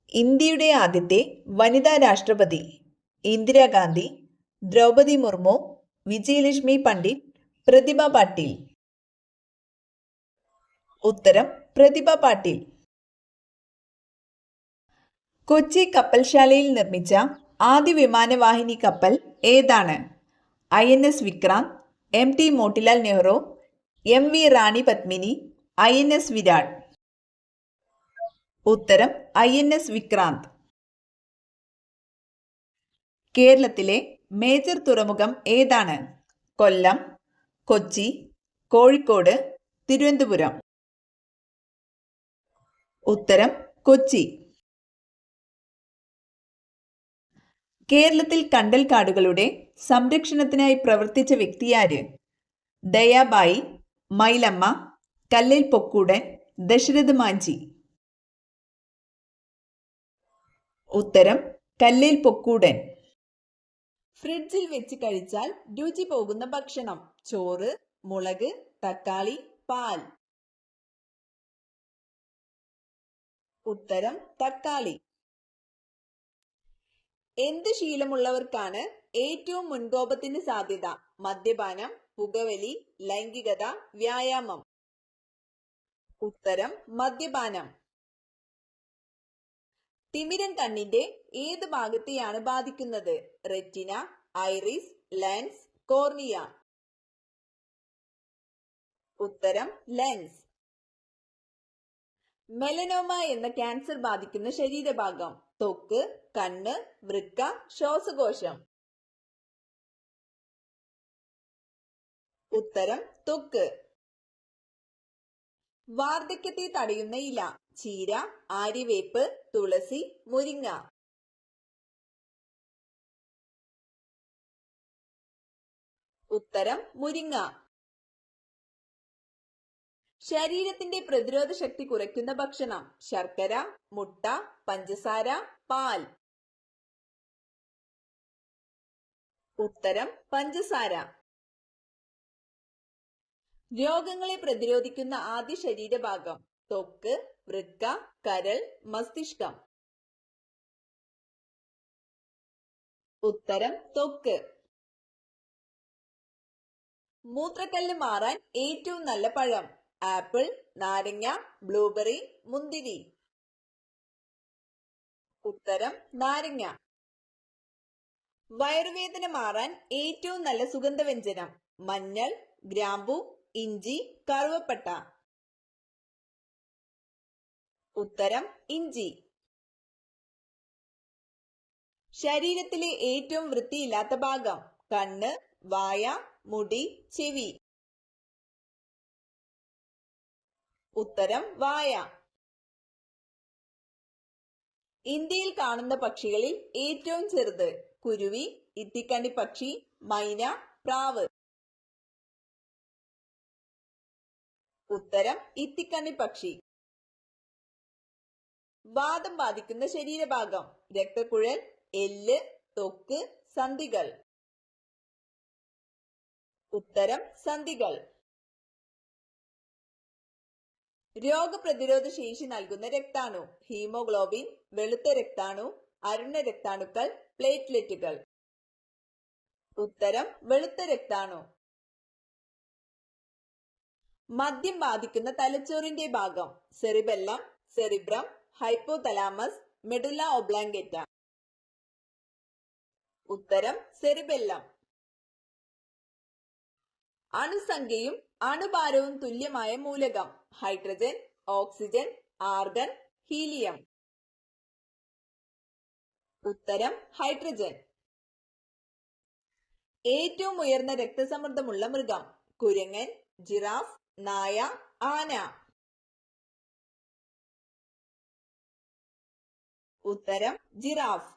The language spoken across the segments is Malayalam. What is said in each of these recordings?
ഇന്ത്യയുടെ ആദ്യത്തെ വനിതാ രാഷ്ട്രപതി ഇന്ദിരാഗാന്ധി, ദ്രൗപദി മുർമു, വിജയലക്ഷ്മി പണ്ഡിറ്റ്, പ്രതിഭ പാട്ടീൽ. ഉത്തരം പ്രതിഭ പാട്ടീൽ. കൊച്ചി കപ്പൽശാലയിൽ നിർമ്മിച്ച ആദ്യ വിമാനവാഹിനി കപ്പൽ ഏതാണ്? INS Vikrant, MT Motilal Nehru, MV റാണി പത്മിനി, INS വിരാട്. ഉത്തരം INS വിക്രാന്ത്. കേരളത്തിലെ മേജർ തുറമുഖം ഏതാണ്? കൊല്ലം, കൊച്ചി, കോഴിക്കോട്, തിരുവനന്തപുരം. ഉത്തരം കൊച്ചി. കേരളത്തിൽ കണ്ടൽക്കാടുകളുടെ സംരക്ഷണത്തിനായി പ്രവർത്തിച്ച വ്യക്തിയാര്? ദയാബായി, മൈലമ്മ, കല്ലേൽ പൊക്കൂടൻ, ദശരഥ മാഞ്ചി. ഉത്തരം കല്ലേൽ പൊക്കൂടൻ. ഫ്രിഡ്ജിൽ വെച്ച് കഴിച്ചാൽ രുചി പോകുന്ന ഭക്ഷണം: ചോറ്, മുളക്, തക്കാളി, പാൽ. ഉത്തരം തക്കാളി. എന്ത് ശീലമുള്ളവർക്കാണ് ഏറ്റവും മുൻകോപത്തിന് സാധ്യത? മദ്യപാനം, പുകവലി, ലൈംഗികത, വ്യായാമം. ഉത്തരം മദ്യപാനം. തിമിരം കണ്ണിന്റെ ഏത് ഭാഗത്തെയാണ് ബാധിക്കുന്നത്? Retina, iris, lens, cornea. ഉത്തരം ലെൻസ്. മെലനോമ എന്ന ക്യാൻസർ ബാധിക്കുന്ന ശരീരഭാഗം: ത്വക്ക്, കണ്ണ്, വൃക്ക, ശ്വാസകോശം. ഉത്തരം ത്വക്ക്. വാർദ്ധക്യത്തെ തടയുന്ന ഇല: ചീര, ആര്യവേപ്പ്, തുളസി, മുരിങ്ങ. ഉത്തരം മുരിങ്ങ. ശരീരത്തിന്റെ പ്രതിരോധ ശക്തി കുറയ്ക്കുന്ന ഭക്ഷണം: ശർക്കര, മുട്ട, പഞ്ചസാര, പാൽ. ഉത്തരം പഞ്ചസാര. രോഗങ്ങളെ പ്രതിരോധിക്കുന്ന ആദ്യ ശരീരഭാഗം: ത്വക്ക്, വൃക്ക, കരൾ, മസ്തിഷ്കം. ഉത്തരം ത്വക്ക്. മൂത്രക്കല്ല് മാറാൻ ഏറ്റവും നല്ല പഴം: ആപ്പിൾ, നാരങ്ങ, ബ്ലൂബെറി, മുന്തിരി. ഉത്തരം നാരങ്ങ. വയറുവേദന മാറാൻ ഏറ്റവും നല്ല സുഗന്ധവ്യഞ്ജനം: മഞ്ഞൾ, ഗ്രാമ്പു, ഇഞ്ചി, കറുവപ്പട്ട. ഉത്തരം ഇഞ്ചി. ശരീരത്തിലെ ഏറ്റവും വൃത്തിയില്ലാത്ത ഭാഗം: കണ്ണ്, വായ, മുടി, ചെവി. ഉത്തരം വായ. ഇന്ത്യയിൽ കാണുന്ന പക്ഷികളിൽ ഏറ്റവും ചെറുത്: കുരുവി, ഇത്തിക്കണ്ണി പക്ഷി, മൈന, പ്രാവ്. ഉത്തരം ഇത്തിക്കണ്ണി പക്ഷി. വാതം ബാധിക്കുന്ന ശരീരഭാഗം: രക്തക്കുഴൽ, എല്ല്, ത്വക്ക്, സന്ധികൾ. ഉത്തരം സന്ധികൾ. രോഗപ്രതിരോധ ശേഷി നൽകുന്ന രക്താണു: ഹീമോഗ്ലോബിൻ, വെളുത്ത രക്താണു, അരുണ രക്താണുക്കൾ, പ്ലേറ്റ്ലെറ്റുകൾ. ഉത്തരം വെളുത്ത രക്താണു. മദ്യം ബാധിക്കുന്ന തലച്ചോറിന്റെ ഭാഗം: cerebellum, cerebrum, hypothalamus, medulla oblongata. ഉത്തരം സെറിബെല്ലം. അണുസംഖ്യയും അണുഭാരവും തുല്യമായ മൂലകം: ഹൈഡ്രജൻ, ഓക്സിജൻ, ആർഗൺ, ഹീലിയം. ഉത്തരം ഹൈഡ്രജൻ. ഏറ്റവും ഉയർന്ന രക്തസമ്മർദ്ദമുള്ള മൃഗം: കുരങ്ങൻ, ജിറാഫ്, നായ, ആന. ഉത്തരം ജിറാഫ്.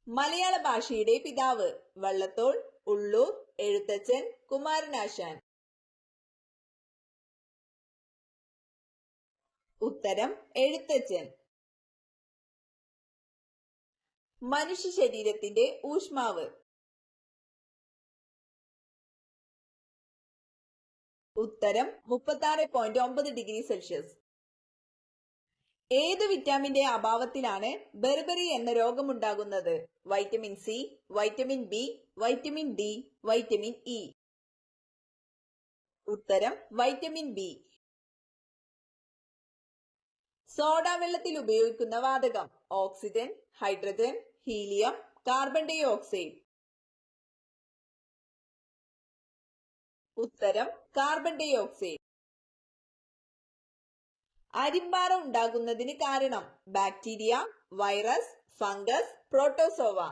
മലയാള ഭാഷയുടെ പിതാവ്: വള്ളത്തോൾ, ഉള്ളൂർ, എഴുത്തച്ഛൻ, കുമാരനാശാൻ. ഉത്തരം എഴുത്തച്ഛൻ. മനുഷ്യ ശരീരത്തിന്റെ ഊഷ്മാവ്: ഉത്തരം 36.9 ഡിഗ്രി സെൽഷ്യസ്. ഏത് വിറ്റാമിന്റെ അഭാവത്തിലാണ് ബെർബറി എന്ന രോഗമുണ്ടാകുന്നത്? Vitamin C, vitamin B, vitamin D, vitamin E. ഉത്തരം വൈറ്റമിൻ ബി. സോഡ വെള്ളത്തിൽ ഉപയോഗിക്കുന്ന വാതകം? Oxygen, hydrogen, helium, carbon dioxide. ഉത്തരം കാർബൺ ഡൈ ഓക്സൈഡ്. അരിമ്പാറ ഉണ്ടാകുന്നതിന് കാരണം? Bacteria, virus, fungus, protozoa.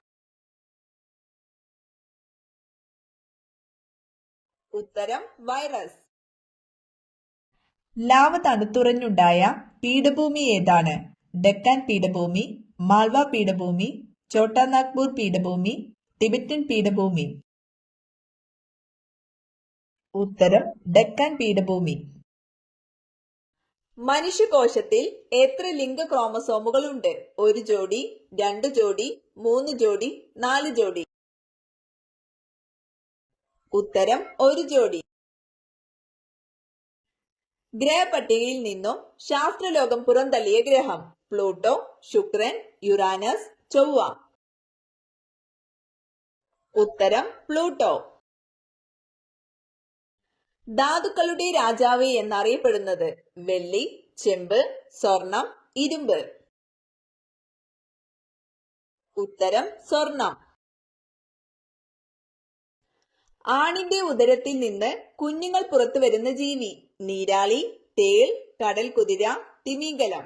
ഉത്തരം വൈറസ്. ലാവ തണുത്തുറഞ്ഞുണ്ടായ പീഠഭൂമി ഏതാണ്? ഡെക്കാൻ പീഠഭൂമി, മാൾവ പീഠഭൂമി, ഛോട്ടാ നാഗ്പൂർ പീഠഭൂമി, ടിബറ്റൻ പീഠഭൂമി. ഉത്തരം ഡെക്കാൻ പീഠഭൂമി. മനുഷ്യകോശത്തിൽ എത്ര ലിംഗ ക്രോമസോമുകൾ ഉണ്ട്? 1 ജോഡി, 2 ജോഡി, 3 ജോഡി, 4 ജോഡി. ഉത്തരം 1 ജോഡി. ഗ്രഹപട്ടികയിൽ നിന്നും ശാസ്ത്രലോകം പുറന്തള്ളിയ ഗ്രഹം? പ്ലൂട്ടോ, ശുക്രൻ, യുറാനസ്, ചൊവ്വ. ഉത്തരം പ്ലൂട്ടോ. ധാതുക്കളുടെ രാജാവ് എന്നറിയപ്പെടുന്നത്? വെള്ളി, ചെമ്പ്, സ്വർണം, ഇരുമ്പ്. ഉത്തരം സ്വർണം. ആണിന്റെ ഉദരത്തിൽ നിന്ന് കുഞ്ഞുങ്ങൾ പുറത്തു വരുന്ന ജീവി? നീരാളി, തേൾ, കടൽ കുതിര, തിമിംഗലം.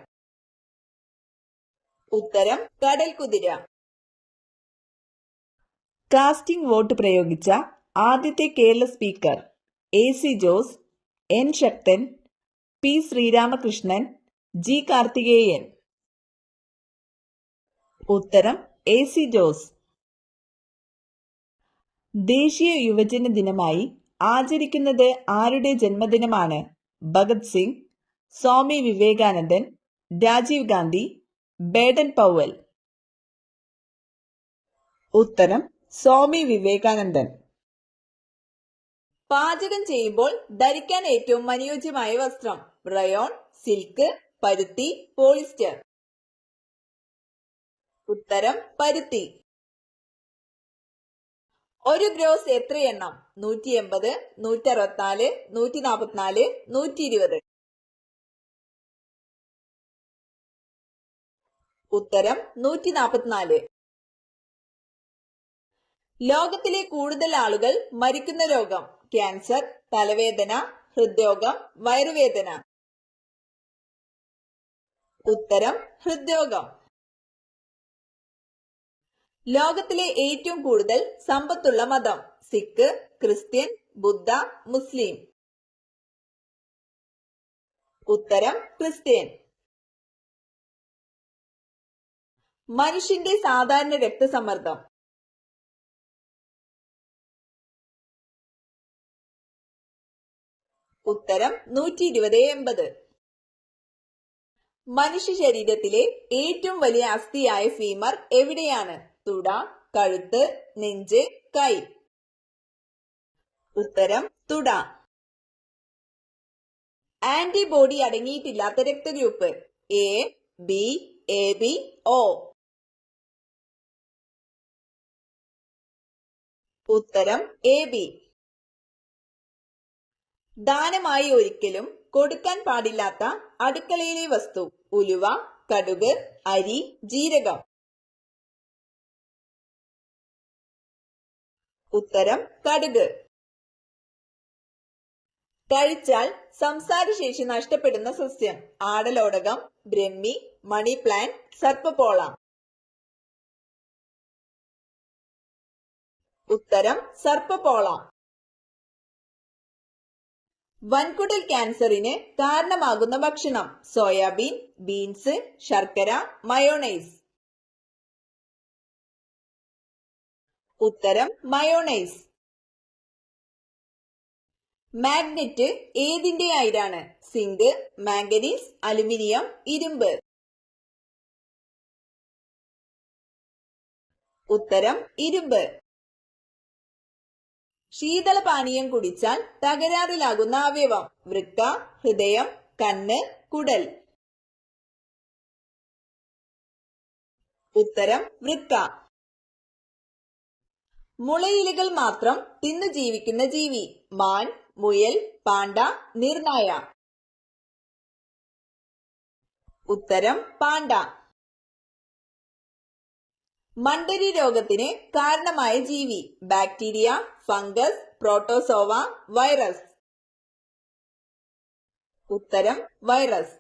ഉത്തരം കടൽ കുതിര. കാസ്റ്റിംഗ് വോട്ട് പ്രയോഗിച്ച ആദ്യത്തെ Kerala speaker? AC Jose, N ശക്തൻ, P ശ്രീരാമകൃഷ്ണൻ, G കാർത്തികേയൻ. ഉത്തരം AC ജോസ്. ദേശീയ യുവജന ദിനമായി ആചരിക്കുന്നത് ആരുടെ ജന്മദിനമാണ്? ഭഗത് സിംഗ്, സ്വാമി വിവേകാനന്ദൻ, രാജീവ് ഗാന്ധി, ബേഡൻ പൗവൽ. ഉത്തരം സ്വാമി വിവേകാനന്ദൻ. പാചകം ചെയ്യുമ്പോൾ ധരിക്കാൻ ഏറ്റവും അനുയോജ്യമായ വസ്ത്രം? റയോൺ, സിൽക്ക്, പരുത്തി, പോളിസ്റ്റർ. ഉത്തരം പരുത്തി. ഒരു ഗ്രോസ് എത്രയെണ്ണം? 180, 164, 144, 120. ഉത്തരം 144. ലോകത്തിലെ കൂടുതൽ ആളുകൾ മരിക്കുന്ന രോഗം? ക്യാൻസർ, തലവേദന, ഹൃദ്രോഗം, വയറുവേദന. ഉത്തരം ഹൃദ്രോഗം. ലോകത്തിലെ ഏറ്റവും കൂടുതൽ സമ്പത്തുള്ള മതം? സിഖ്, ക്രിസ്ത്യൻ, ബുദ്ധ, മുസ്ലിം. ഉത്തരം ക്രിസ്ത്യൻ. മനുഷ്യന്റെ സാധാരണ രക്തസമ്മർദ്ദം? ഉത്തരം 120/80. മനുഷ്യ ശരീരത്തിലെ ഏറ്റവും വലിയ അസ്ഥിയായ ഫീമർ എവിടെയാണ്? തുട, കഴുത്ത്, നെഞ്ച്, കൈ. ഉത്തരം തുട. Antibody അടങ്ങിയിട്ടില്ലാത്ത രക്തഗ്രൂപ്പ്? A, B, AB, O. ഉത്തരം AB. ദാനമായി ഒരിക്കലും കൊടുക്കാൻ പാടില്ലാത്ത അടുക്കളയിലെ വസ്തു? ഉലുവ, കടുക്, അരി, ജീരകം. ഉത്തരം കടുക്. കഴിച്ചാൽ സംസാരശേഷി നഷ്ടപ്പെടുന്ന സസ്യം? ആടലോടകം, ബ്രഹ്മി, മണി പ്ലാന്റ്, സർപ്പപ്പോള. ഉത്തരം സർപ്പപ്പോള. വൻകുടൽ ക്യാൻസറിന് കാരണമാകുന്ന ഭക്ഷണം? സോയാബീൻ, ബീൻസ്, ശർക്കര, മയോണൈസ്. ഉത്തരം മയോണൈസ്. മാഗ്നറ്റ് ഏതിന്റെ അയിരാണ്? സിങ്ക്, മാംഗനീസ്, അലുമിനിയം, ഇരുമ്പ്. ഉത്തരം ഇരുമ്പ്. ശീതളപാനീയം കുടിച്ചാൽ തകരാറിലാകുന്ന അവയവം? വൃക്ക, ഹൃദയം, കണ്ണ്, കുടൽ. ഉത്തരം വൃക്ക. മുളയിലകൾ മാത്രം തിന്നു ജീവിക്കുന്ന ജീവി. മാൻ, മുയൽ, പാണ്ട, നീർനായ. ഉത്തരം പാണ്ട. മണ്ടരി രോഗത്തിന് കാരണമായ ജീവി. Bacteria, fungus, protozoa, virus. ഉത്തരം വൈറസ്.